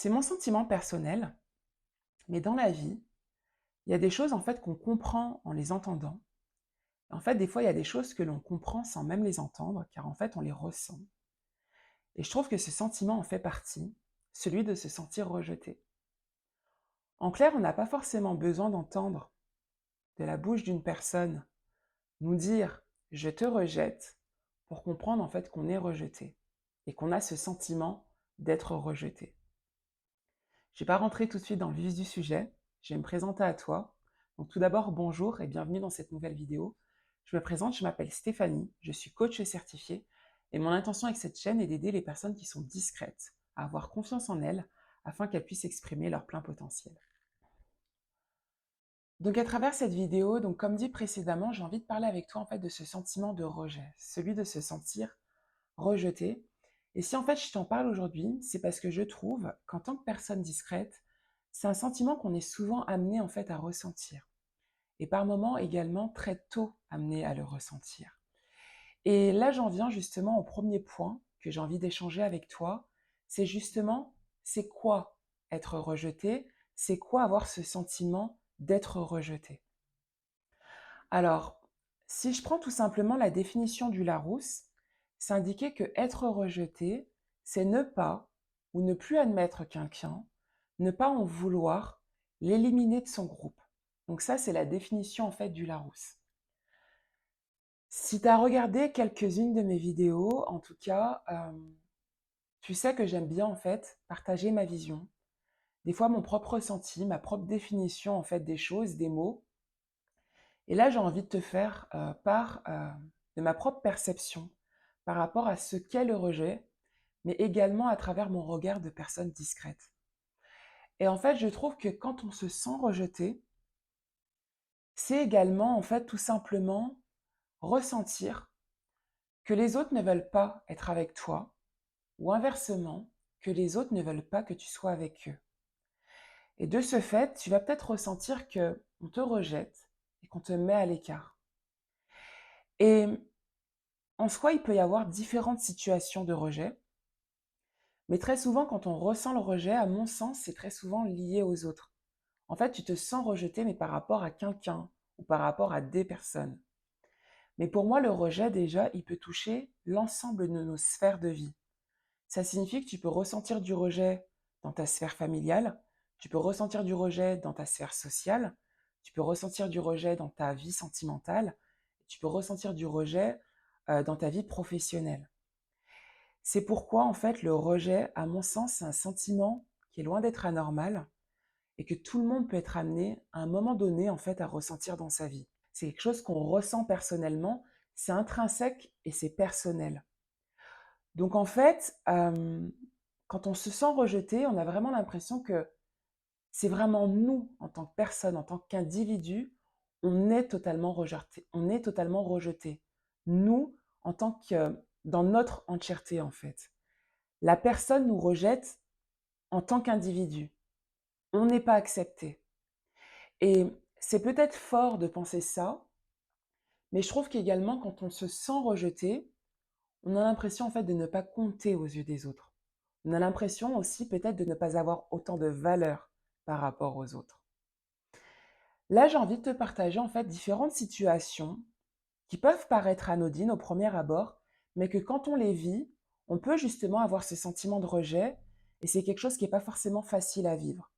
C'est mon sentiment personnel, mais dans la vie, il y a des choses en fait qu'on comprend en les entendant. En fait, des fois, il y a des choses que l'on comprend sans même les entendre, car en fait, on les ressent. Et je trouve que ce sentiment en fait partie, celui de se sentir rejeté. En clair, on n'a pas forcément besoin d'entendre de la bouche d'une personne nous dire «je te rejette» pour comprendre en fait qu'on est rejeté et qu'on a ce sentiment d'être rejeté. Je ne vais pas rentrer tout de suite dans le vif du sujet, je vais me présenter à toi. Donc tout d'abord, bonjour et bienvenue dans cette nouvelle vidéo. Je me présente, je m'appelle Stéphanie, je suis coach certifié et mon intention avec cette chaîne est d'aider les personnes qui sont discrètes à avoir confiance en elles afin qu'elles puissent exprimer leur plein potentiel. Donc à travers cette vidéo, donc comme dit précédemment, j'ai envie de parler avec toi en fait de ce sentiment de rejet, celui de se sentir rejeté. Et si en fait je t'en parle aujourd'hui, c'est parce que je trouve qu'en tant que personne discrète, c'est un sentiment qu'on est souvent amené en fait à ressentir. Et par moments également très tôt amené à le ressentir. Et là j'en viens justement au premier point que j'ai envie d'échanger avec toi, c'est justement c'est quoi être rejeté, c'est quoi avoir ce sentiment d'être rejeté. Alors, si je prends tout simplement la définition du Larousse, c'est indiquer que être rejeté, c'est ne pas ou ne plus admettre quelqu'un, ne pas en vouloir, l'éliminer de son groupe. Donc ça, c'est la définition en fait du Larousse. Si tu as regardé quelques-unes de mes vidéos, en tout cas, tu sais que j'aime bien en fait partager ma vision, des fois mon propre ressenti, ma propre définition en fait des choses, des mots. Et là, j'ai envie de te faire part de ma propre perception par rapport à ce qu'est le rejet, mais également à travers mon regard de personne discrète. Et en fait, je trouve que quand on se sent rejeté, c'est également en fait tout simplement ressentir que les autres ne veulent pas être avec toi, ou inversement, que les autres ne veulent pas que tu sois avec eux. Et de ce fait, tu vas peut-être ressentir que on te rejette et qu'on te met à l'écart. Et en soi, il peut y avoir différentes situations de rejet, mais très souvent, quand on ressent le rejet, à mon sens, c'est très souvent lié aux autres. En fait, tu te sens rejeté, mais par rapport à quelqu'un ou par rapport à des personnes. Mais pour moi, le rejet, déjà, il peut toucher l'ensemble de nos sphères de vie. Ça signifie que tu peux ressentir du rejet dans ta sphère familiale, tu peux ressentir du rejet dans ta sphère sociale, tu peux ressentir du rejet dans ta vie sentimentale, tu peux ressentir du rejet dans ta vie professionnelle. C'est pourquoi, en fait, le rejet, à mon sens, c'est un sentiment qui est loin d'être anormal et que tout le monde peut être amené, à un moment donné, en fait, à ressentir dans sa vie. C'est quelque chose qu'on ressent personnellement, c'est intrinsèque et c'est personnel. Donc, en fait, quand on se sent rejeté, on a vraiment l'impression que c'est vraiment nous, en tant que personne, en tant qu'individu, on est totalement rejeté. On est totalement rejeté. Nous, en tant que, dans notre entièreté, en fait. La personne nous rejette en tant qu'individu. On n'est pas accepté. Et c'est peut-être fort de penser ça, mais je trouve qu'également quand on se sent rejeté, on a l'impression en fait de ne pas compter aux yeux des autres. On a l'impression aussi peut-être de ne pas avoir autant de valeur par rapport aux autres. Là, j'ai envie de te partager en fait différentes situations qui peuvent paraître anodines au premier abord, mais que quand on les vit, on peut justement avoir ce sentiment de rejet et c'est quelque chose qui n'est pas forcément facile à vivre.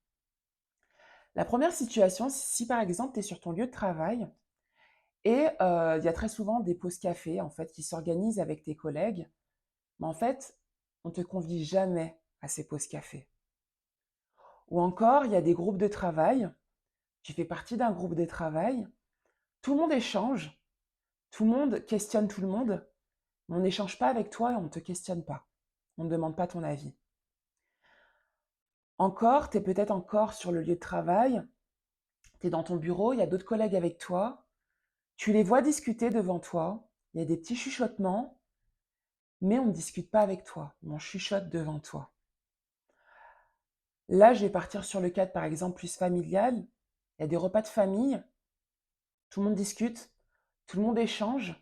La première situation, si par exemple tu es sur ton lieu de travail et il y a très souvent des pauses café en fait qui s'organisent avec tes collègues, mais en fait, on ne te convie jamais à ces pauses café. Ou encore, il y a des groupes de travail, tu fais partie d'un groupe de travail, tout le monde échange, tout le monde questionne tout le monde, mais on n'échange pas avec toi et on ne te questionne pas. On ne demande pas ton avis. Encore, tu es peut-être encore sur le lieu de travail, tu es dans ton bureau, il y a d'autres collègues avec toi, tu les vois discuter devant toi, il y a des petits chuchotements, mais on ne discute pas avec toi, on chuchote devant toi. Là, je vais partir sur le cadre, par exemple, plus familial. Il y a des repas de famille, tout le monde discute, tout le monde échange,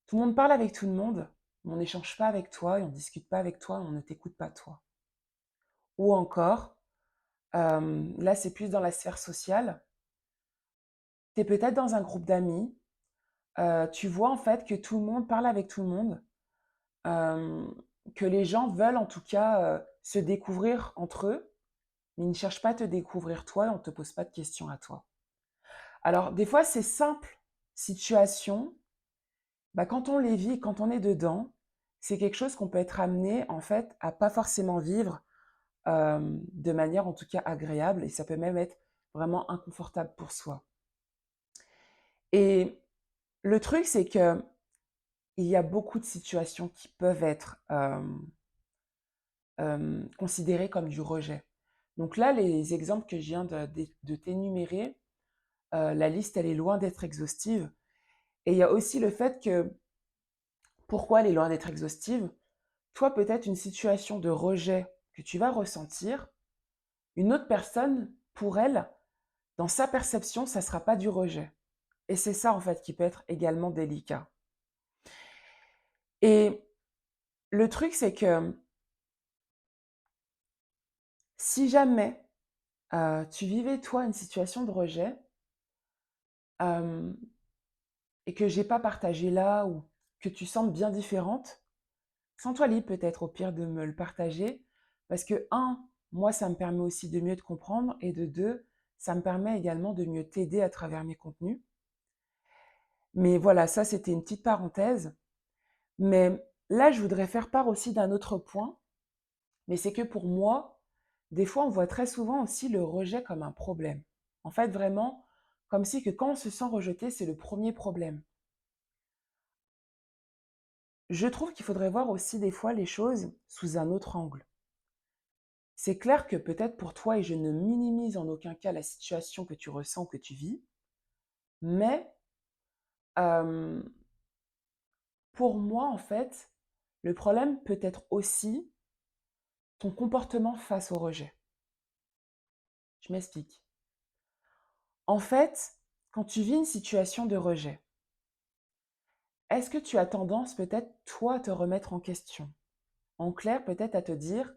tout le monde parle avec tout le monde, mais on n'échange pas avec toi et on ne discute pas avec toi, on ne t'écoute pas toi. Ou encore, là, c'est plus dans la sphère sociale, tu es peut-être dans un groupe d'amis, tu vois en fait que tout le monde parle avec tout le monde, hem, que les gens veulent en tout cas, se découvrir entre eux, mais ils ne cherchent pas à te découvrir toi et on ne te pose pas de questions à toi. Alors des fois, ces simples situations, bah, quand on les vit, quand on est dedans, c'est quelque chose qu'on peut être amené en fait à pas forcément vivre, de manière en tout cas agréable et ça peut même être vraiment inconfortable pour soi. Et le truc, c'est qu'il y a beaucoup de situations qui peuvent être, considérées comme du rejet. Donc là, les exemples que je viens de t'énumérer, la liste, elle est loin d'être exhaustive et il y a aussi le fait que pourquoi elle est loin d'être exhaustive? Toi, peut-être une situation de rejet que tu vas ressentir, une autre personne, pour elle, dans sa perception, ça ne sera pas du rejet. Et c'est ça, en fait, qui peut être également délicat. Et le truc, c'est que si jamais tu vivais, toi, une situation de rejet euh, et que j'ai pas partagé là ou que tu sens bien différente, sens-toi libre peut-être au pire de me le partager parce que, un, moi, ça me permet aussi de mieux te comprendre et de deux, ça me permet également de mieux t'aider à travers mes contenus. Mais voilà, ça, c'était une petite parenthèse. Mais là, je voudrais faire part aussi d'un autre point, mais c'est que pour moi, des fois, on voit très souvent aussi le rejet comme un problème. En fait, vraiment, comme si que quand on se sent rejeté, c'est le premier problème. Je trouve qu'il faudrait voir aussi des fois les choses sous un autre angle. C'est clair que peut-être pour toi, et je ne minimise en aucun cas la situation que tu ressens, que tu vis, mais euh, pour moi, en fait, le problème peut être aussi ton comportement face au rejet. Je m'explique. En fait, quand tu vis une situation de rejet, est-ce que tu as tendance peut-être, toi, à te remettre en question? En clair, peut-être à te dire,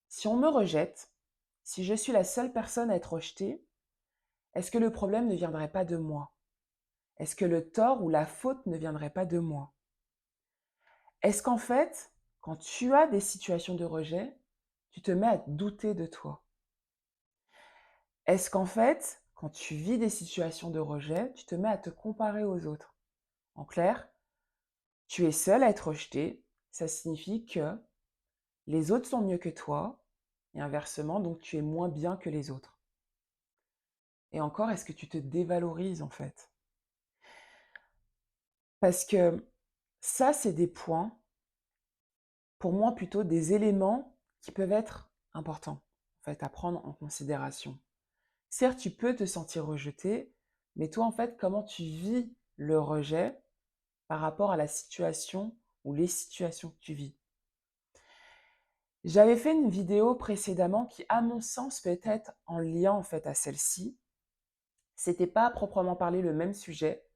si on me rejette, si je suis la seule personne à être rejetée, est-ce que le problème ne viendrait pas de moi? Est-ce que le tort ou la faute ne viendrait pas de moi? Est-ce qu'en fait, quand tu as des situations de rejet, tu te mets à douter de toi? Est-ce qu'en fait, quand tu vis des situations de rejet, tu te mets à te comparer aux autres? En clair, tu es seul à être rejeté, ça signifie que les autres sont mieux que toi, et inversement, donc tu es moins bien que les autres. Et encore, est-ce que tu te dévalorises en fait? Parce que ça, c'est des points, pour moi plutôt des éléments qui peuvent être importants, en fait, à prendre en considération. Certes, tu peux te sentir rejeté, mais toi, en fait, comment tu vis le rejet par rapport à la situation ou les situations que tu vis? J'avais fait une vidéo précédemment qui, à mon sens, peut être en lien en fait à celle-ci. C'était pas à proprement parler le même sujet,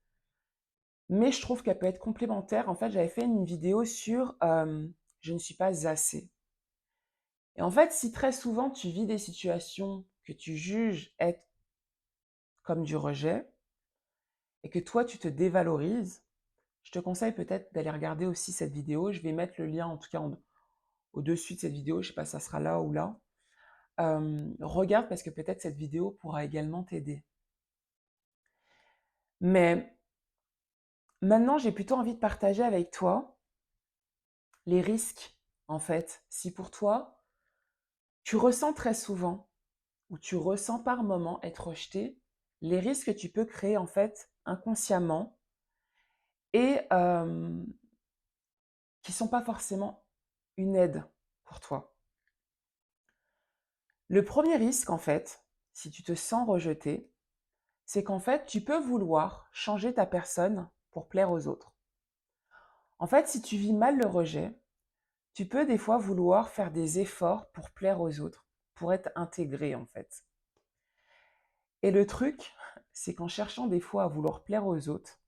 mais je trouve qu'elle peut être complémentaire. En fait, j'avais fait une vidéo sur je ne suis pas assez. Et en fait, si très souvent tu vis des situations que tu juges être comme du rejet et que toi tu te dévalorises, je te conseille peut-être d'aller regarder aussi cette vidéo. Je vais mettre le lien en tout cas au-dessus de cette vidéo. Je sais pas si ça sera là ou là. Regarde parce que peut-être cette vidéo pourra également t'aider. Mais maintenant, j'ai plutôt envie de partager avec toi les risques, en fait. Si pour toi, tu ressens très souvent ou tu ressens par moment être rejeté, les risques que tu peux créer, en fait, inconsciemment et qui ne sont pas forcément une aide pour toi. Le premier risque, en fait, si tu te sens rejeté, c'est qu'en fait, tu peux vouloir changer ta personne pour plaire aux autres. En fait, si tu vis mal le rejet, tu peux des fois vouloir faire des efforts pour plaire aux autres, pour être intégré en fait. Et le truc, c'est qu'en cherchant des fois à vouloir plaire aux autres,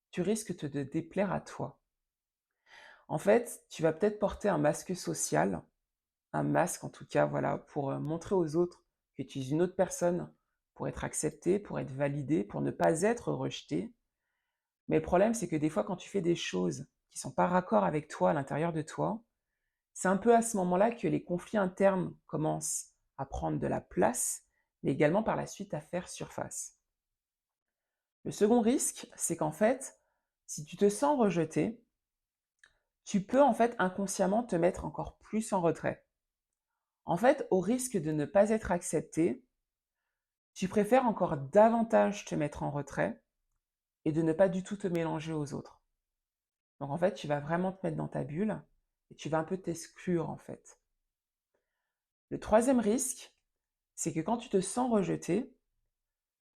tu risques de te déplaire à toi. En fait, tu vas peut-être porter un masque social un masque en tout cas, voilà, pour montrer aux autres que tu es une autre personne, pour être accepté, pour être validé, pour ne pas être rejeté. Mais le problème, c'est que des fois, quand tu fais des choses qui sont pas raccord avec toi à l'intérieur de toi, c'est un peu à ce moment-là que les conflits internes commencent à prendre de la place, mais également par la suite à faire surface. Le second risque, c'est qu'en fait, si tu te sens rejeté, tu peux en fait inconsciemment te mettre encore plus en retrait. En fait, au risque de ne pas être accepté, tu préfères encore davantage te mettre en retrait et de ne pas du tout te mélanger aux autres. Donc en fait, tu vas vraiment te mettre dans ta bulle et tu vas un peu t'exclure en fait. Le troisième risque, c'est que quand tu te sens rejeté,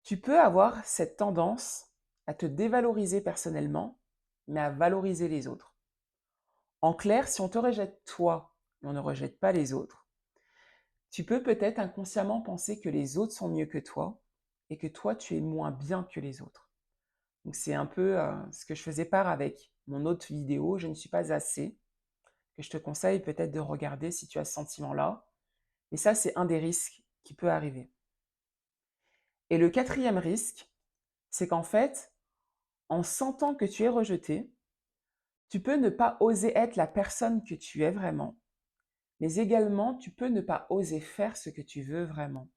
tu peux avoir cette tendance à te dévaloriser personnellement, mais à valoriser les autres. En clair, si on te rejette toi, mais on ne rejette pas les autres, tu peux peut-être inconsciemment penser que les autres sont mieux que toi et que toi, tu es moins bien que les autres. Donc c'est un peu ce que je faisais part avec mon autre vidéo, je ne suis pas assez, que je te conseille peut-être de regarder si tu as ce sentiment-là. Et ça, c'est un des risques qui peut arriver. Et le quatrième risque, c'est qu'en fait, en sentant que tu es rejeté, tu peux ne pas oser être la personne que tu es vraiment, mais également tu peux ne pas oser faire ce que tu veux vraiment.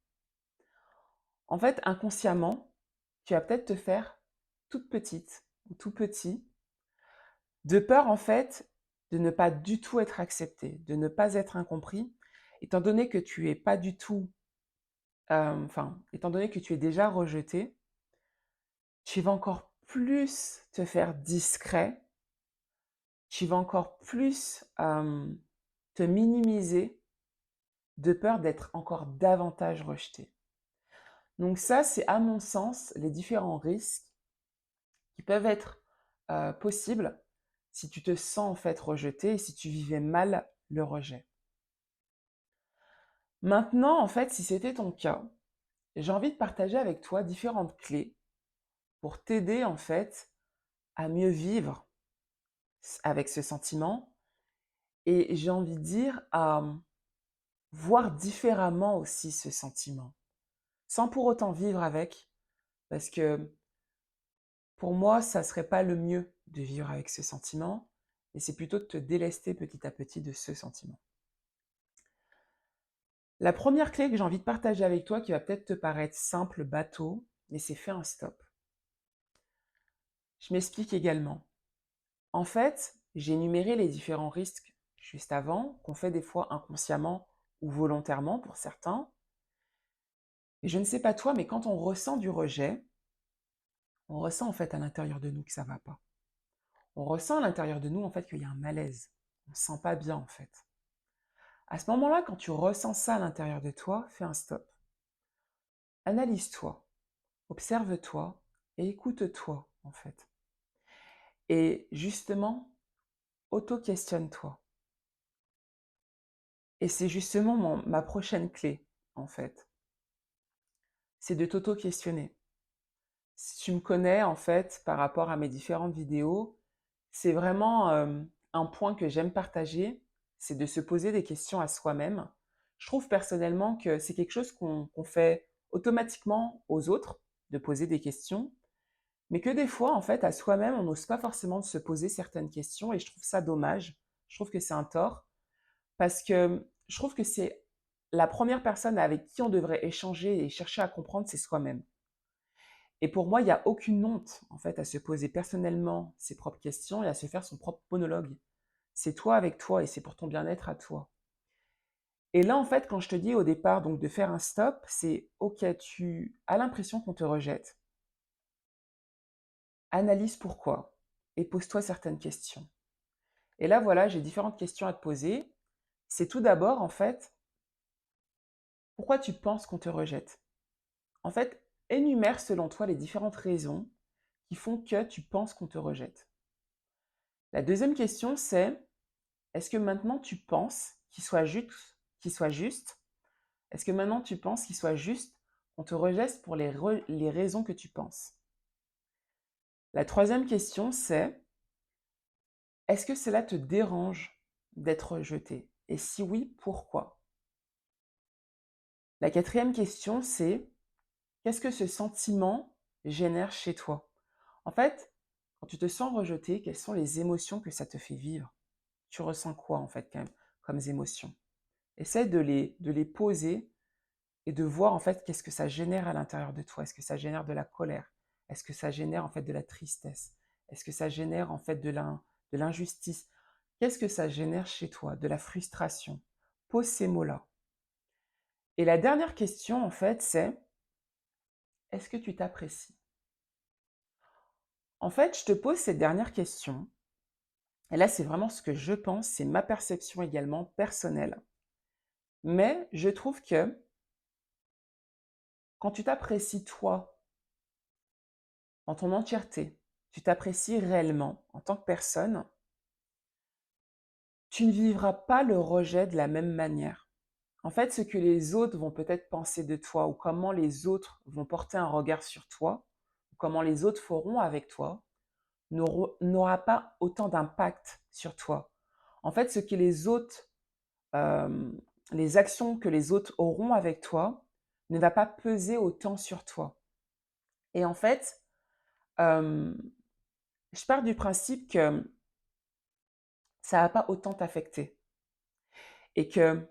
En fait, inconsciemment, tu vas peut-être te faire toute petite ou tout petit, de peur en fait de ne pas du tout être accepté, de ne pas être incompris, étant donné que tu es pas du tout, étant donné que tu es déjà rejeté, tu vas encore plus te faire discret, tu vas encore plus te minimiser de peur d'être encore davantage rejeté. Donc ça, c'est à mon sens les différents risques qui peuvent être possibles si tu te sens en fait rejeté et si tu vivais mal le rejet. Maintenant, en fait, si c'était ton cas, j'ai envie de partager avec toi différentes clés pour t'aider en fait à mieux vivre avec ce sentiment et j'ai envie de dire à voir différemment aussi ce sentiment, sans pour autant vivre avec, parce que pour moi, ça serait pas le mieux de vivre avec ce sentiment, et c'est plutôt de te délester petit à petit de ce sentiment. La première clé que j'ai envie de partager avec toi, qui va peut-être te paraître simple, bateau, mais c'est faire un stop. Je m'explique également. En fait, j'ai énuméré les différents risques juste avant, qu'on fait des fois inconsciemment ou volontairement pour certains. Et je ne sais pas toi, mais quand on ressent du rejet, on ressent en fait à l'intérieur de nous que ça ne va pas. On ressent à l'intérieur de nous en fait qu'il y a un malaise. On ne se sent pas bien en fait. À ce moment-là, quand tu ressens ça à l'intérieur de toi, fais un stop. Analyse-toi, observe-toi et écoute-toi en fait. Et justement, auto-questionne-toi. Et c'est justement ma prochaine clé en fait. C'est de t'auto-questionner. Si tu me connais en fait par rapport à mes différentes vidéos, c'est vraiment un point que j'aime partager, c'est de se poser des questions à soi-même. Je trouve personnellement que c'est quelque chose qu'on fait automatiquement aux autres, de poser des questions, mais que des fois, en fait, à soi-même, on n'ose pas forcément se poser certaines questions et je trouve ça dommage. Je trouve que c'est un tort parce que je trouve que c'est la première personne avec qui on devrait échanger et chercher à comprendre, c'est soi-même. Et pour moi, il n'y a aucune honte, en fait, à se poser personnellement ses propres questions et à se faire son propre monologue. C'est toi avec toi et c'est pour ton bien-être à toi. Et là, en fait, quand je te dis au départ donc de faire un stop, c'est OK, tu as l'impression qu'on te rejette. Analyse pourquoi et pose-toi certaines questions. Et là, voilà, j'ai différentes questions à te poser. C'est tout d'abord, en fait, pourquoi tu penses qu'on te rejette? En fait, énumère selon toi les différentes raisons qui font que tu penses qu'on te rejette. La deuxième question, c'est est-ce que maintenant tu penses qu'il soit juste? Est-ce que maintenant tu penses qu'il soit juste qu'on te rejette pour les raisons que tu penses? La troisième question, c'est est-ce que cela te dérange d'être rejeté? Et si oui, pourquoi? La quatrième question, c'est qu'est-ce que ce sentiment génère chez toi? En fait, quand tu te sens rejeté, quelles sont les émotions que ça te fait vivre? Tu ressens quoi en fait quand même comme émotions? Essaie de les poser et de voir en fait qu'est-ce que ça génère à l'intérieur de toi. Est-ce que ça génère de la colère? Est-ce que ça génère en fait de la tristesse? Est-ce que ça génère en fait de l'injustice? Qu'est-ce que ça génère chez toi? De la frustration? Pose ces mots-là. Et la dernière question en fait, c'est est-ce que tu t'apprécies? En fait, je te pose cette dernière question. Et là, c'est vraiment ce que je pense, c'est ma perception également personnelle. Mais je trouve que quand tu t'apprécies toi, en ton entièreté, tu t'apprécies réellement en tant que personne, tu ne vivras pas le rejet de la même manière. En fait, ce que les autres vont peut-être penser de toi ou comment les autres vont porter un regard sur toi, ou comment les autres feront avec toi, n'aura pas autant d'impact sur toi. En fait, ce que les autres, euh, les actions que les autres auront avec toi ne va pas peser autant sur toi. Et en fait, euh, je pars du principe que ça va pas autant t'affecter. Et que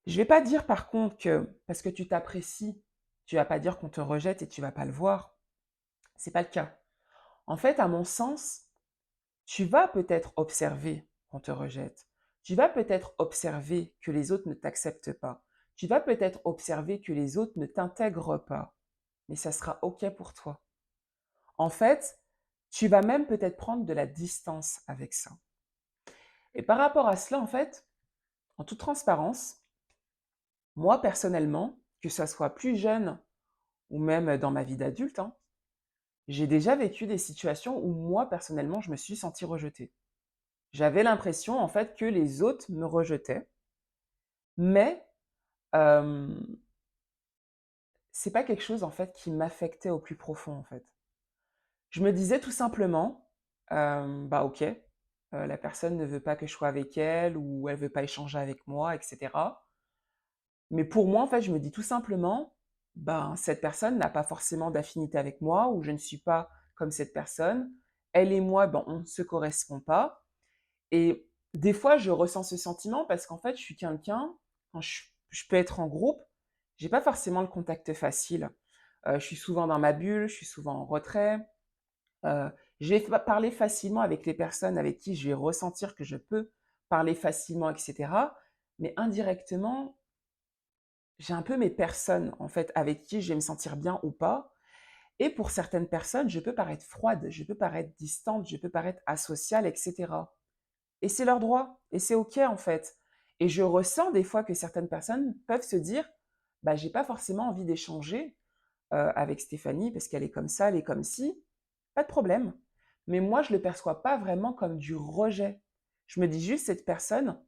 je vais pas dire par contre que parce que tu t'apprécies, tu vas pas dire qu'on te rejette et tu vas pas le voir. C'est pas le cas. En fait, à mon sens, tu vas peut-être observer qu'on te rejette. Tu vas peut-être observer que les autres ne t'acceptent pas. Tu vas peut-être observer que les autres ne t'intègrent pas. Mais ça sera OK pour toi. En fait, tu vas même peut-être prendre de la distance avec ça. Et par rapport à cela, en fait, en toute transparence, moi personnellement, que ça soit plus jeune ou même dans ma vie d'adulte, hein, j'ai déjà vécu des situations où moi personnellement, je me suis sentie rejetée. J'avais l'impression en fait que les autres me rejetaient, mais euh, c'est pas quelque chose en fait qui m'affectait au plus profond en fait. Je me disais tout simplement, bah ok, la personne ne veut pas que je sois avec elle ou elle veut pas échanger avec moi, etc. Mais pour moi, en fait, je me dis tout simplement, ben, cette personne n'a pas forcément d'affinité avec moi ou je ne suis pas comme cette personne. Elle et moi, ben, on ne se correspond pas. Et des fois, je ressens ce sentiment parce qu'en fait, je suis quelqu'un, quand je peux être en groupe, j'ai pas forcément le contact facile. Je suis souvent dans ma bulle, je suis souvent en retrait. Euh, je vais parler facilement avec les personnes avec qui je vais ressentir que je peux parler facilement, etc. Mais indirectement, j'ai un peu mes personnes, en fait, avec qui je vais me sentir bien ou pas. Et pour certaines personnes, je peux paraître froide, je peux paraître distante, je peux paraître asociale, etc. Et c'est leur droit. Et c'est OK, en fait. Et je ressens des fois que certaines personnes peuvent se dire, bah, j'ai pas forcément envie d'échanger avec Stéphanie parce qu'elle est comme ça, elle est comme ci. Pas de problème. Mais moi, je le perçois pas vraiment comme du rejet. Je me dis juste, cette personne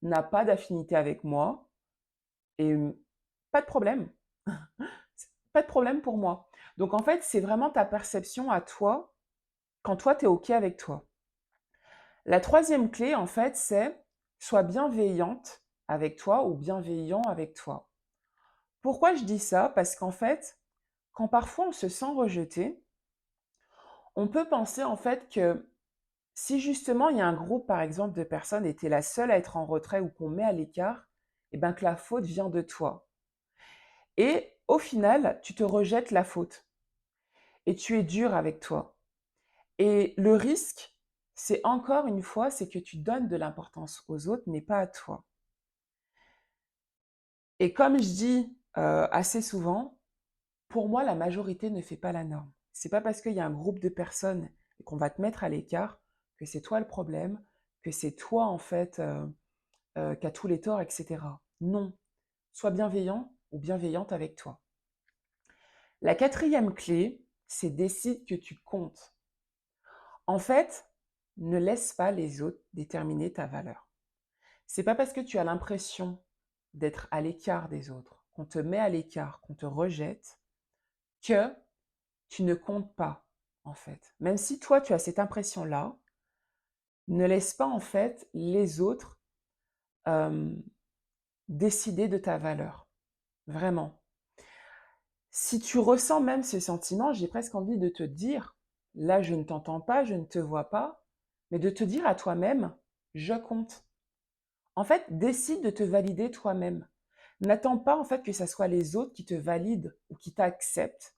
n'a pas d'affinité avec moi et pas de problème. Pas de problème pour moi. Donc en fait, c'est vraiment ta perception à toi quand toi, tu es OK avec toi. La troisième clé, en fait, c'est sois bienveillante avec toi ou bienveillant avec toi. Pourquoi je dis ça? Parce qu'en fait, quand parfois on se sent rejeté, on peut penser en fait que si justement il y a un groupe, par exemple, de personnes et tu es la seule à être en retrait ou qu'on met à l'écart, et ben que la faute vient de toi. Et au final, tu te rejettes la faute et tu es dur avec toi. Et le risque, c'est encore une fois, c'est que tu donnes de l'importance aux autres, mais pas à toi. Et comme je dis assez souvent, pour moi, la majorité ne fait pas la norme. C'est pas parce qu'il y a un groupe de personnes et qu'on va te mettre à l'écart que c'est toi le problème, que c'est toi en fait qui as tous les torts, etc. Non, sois bienveillant ou bienveillante avec toi. La quatrième clé, c'est décide que tu comptes. En fait, ne laisse pas les autres déterminer ta valeur. C'est pas parce que tu as l'impression d'être à l'écart des autres, qu'on te met à l'écart, qu'on te rejette, que tu ne comptes pas, en fait. Même si toi, tu as cette impression-là, ne laisse pas, en fait, les autres hem, décider de ta valeur, vraiment. Si tu ressens même ces sentiments, j'ai presque envie de te dire, là je ne t'entends pas, je ne te vois pas, mais de te dire à toi-même: «Je compte». En fait, décide de te valider toi-même. N'attends pas en fait que ça soit les autres qui te valident ou qui t'acceptent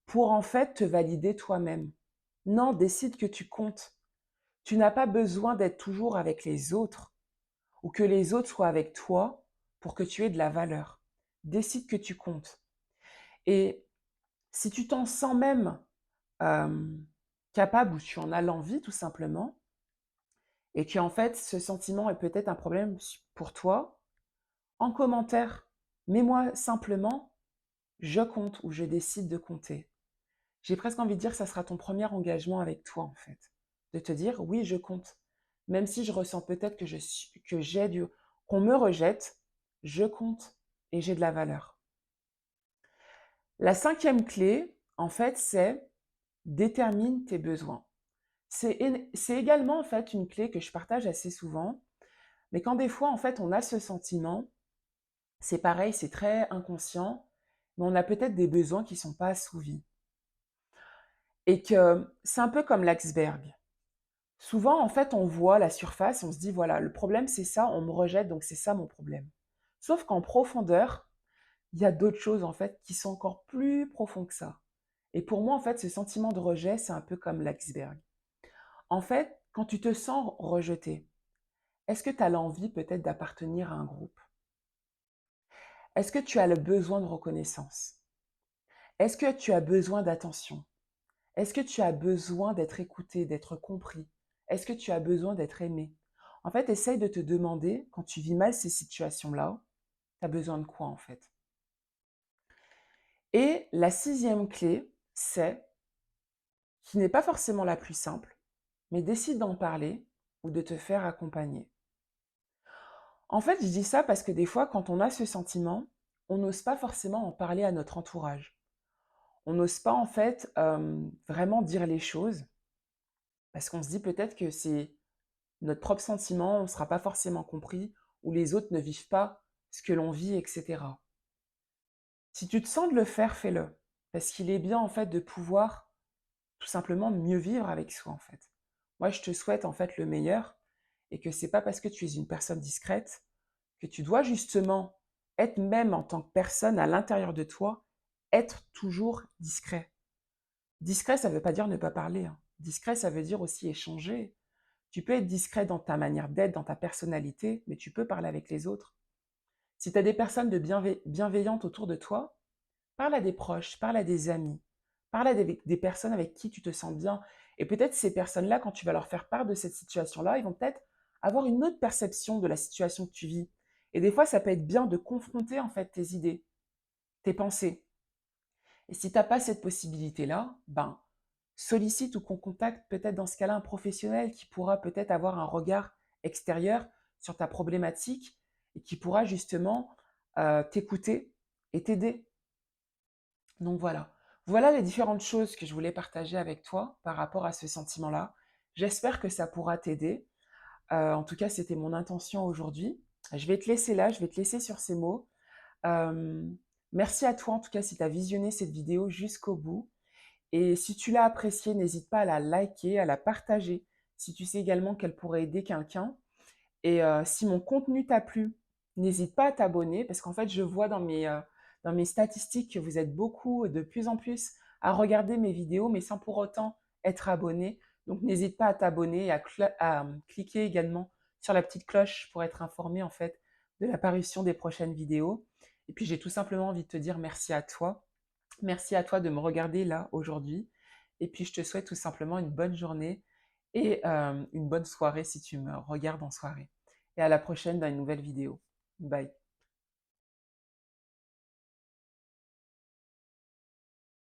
pour en fait te valider toi-même. Non, décide que tu comptes. Tu n'as pas besoin d'être toujours avec les autres ou que les autres soient avec toi pour que tu aies de la valeur. Décide que tu comptes. Et si tu t'en sens même capable ou tu en as l'envie tout simplement, et qu'en fait ce sentiment est peut-être un problème pour toi, en commentaire, mets-moi simplement je compte ou je décide de compter. J'ai presque envie de dire que ça sera ton premier engagement avec toi en fait, de te dire oui je compte. Même si je ressens peut-être que j'ai du qu'on me rejette, je compte et j'ai de la valeur. La cinquième clé, en fait, c'est détermine tes besoins. C'est également en fait une clé que je partage assez souvent, mais quand des fois en fait on a ce sentiment, c'est pareil, c'est très inconscient, mais on a peut-être des besoins qui ne sont pas assouvis. Et que c'est un peu comme l'iceberg. Souvent, en fait, on voit la surface, on se dit, voilà, le problème c'est ça, on me rejette, donc c'est ça mon problème. Sauf qu'en profondeur, il y a d'autres choses en fait qui sont encore plus profonds que ça. Et pour moi, en fait, ce sentiment de rejet, c'est un peu comme l'iceberg. En fait, quand tu te sens rejeté, est-ce que tu as l'envie peut-être d'appartenir à un groupe? Est-ce que tu as le besoin de reconnaissance? Est-ce que tu as besoin d'attention? Est-ce que tu as besoin d'être écouté, d'être compris? Est-ce que tu as besoin d'être aimé? En fait, essaye de te demander, quand tu vis mal ces situations-là, tu as besoin de quoi en fait? Et la sixième clé, c'est, qui n'est pas forcément la plus simple, mais décide d'en parler ou de te faire accompagner. En fait, je dis ça parce que des fois, quand on a ce sentiment, on n'ose pas forcément en parler à notre entourage. On n'ose pas en fait vraiment dire les choses parce qu'on se dit peut-être que c'est notre propre sentiment, on ne sera pas forcément compris ou les autres ne vivent pas ce que l'on vit, etc. Si tu te sens de le faire, fais-le. Parce qu'il est bien en fait de pouvoir tout simplement mieux vivre avec soi en fait. Moi, je te souhaite en fait le meilleur et que c'est pas parce que tu es une personne discrète que tu dois justement être même en tant que personne à l'intérieur de toi, être toujours discret. Discret, ça ne veut pas dire ne pas parler, hein. Discret, ça veut dire aussi échanger. Tu peux être discret dans ta manière d'être, dans ta personnalité, mais tu peux parler avec les autres. Si tu as des personnes de bienveillantes autour de toi, parle à des proches, parle à des amis, parle à des personnes avec qui tu te sens bien. Et peut-être ces personnes-là, quand tu vas leur faire part de cette situation-là, ils vont peut-être avoir une autre perception de la situation que tu vis. Et des fois, ça peut être bien de confronter en fait tes idées, tes pensées. Et si tu n'as pas cette possibilité-là, ben, sollicite ou qu'on contacte peut-être dans ce cas-là un professionnel qui pourra peut-être avoir un regard extérieur sur ta problématique et qui pourra justement t'écouter et t'aider. Donc voilà. Voilà les différentes choses que je voulais partager avec toi par rapport à ce sentiment-là. J'espère que ça pourra t'aider. En tout cas, c'était mon intention aujourd'hui. Je vais te laisser là, je vais te laisser sur ces mots. Euh, Merci à toi en tout cas si tu as visionné cette vidéo jusqu'au bout. Et si tu l'as appréciée, n'hésite pas à la liker, à la partager, si tu sais également qu'elle pourrait aider quelqu'un. Et si mon contenu t'a plu, n'hésite pas à t'abonner parce qu'en fait, je vois dans mes statistiques que vous êtes beaucoup, de plus en plus, à regarder mes vidéos, mais sans pour autant être abonné. Donc, n'hésite pas à t'abonner et à cliquer également sur la petite cloche pour être informé en fait de l'apparition des prochaines vidéos. Et puis, j'ai tout simplement envie de te dire merci à toi. Merci à toi de me regarder là aujourd'hui. Et puis, je te souhaite tout simplement une bonne journée et une bonne soirée si tu me regardes en soirée. Et à la prochaine dans une nouvelle vidéo. Bye.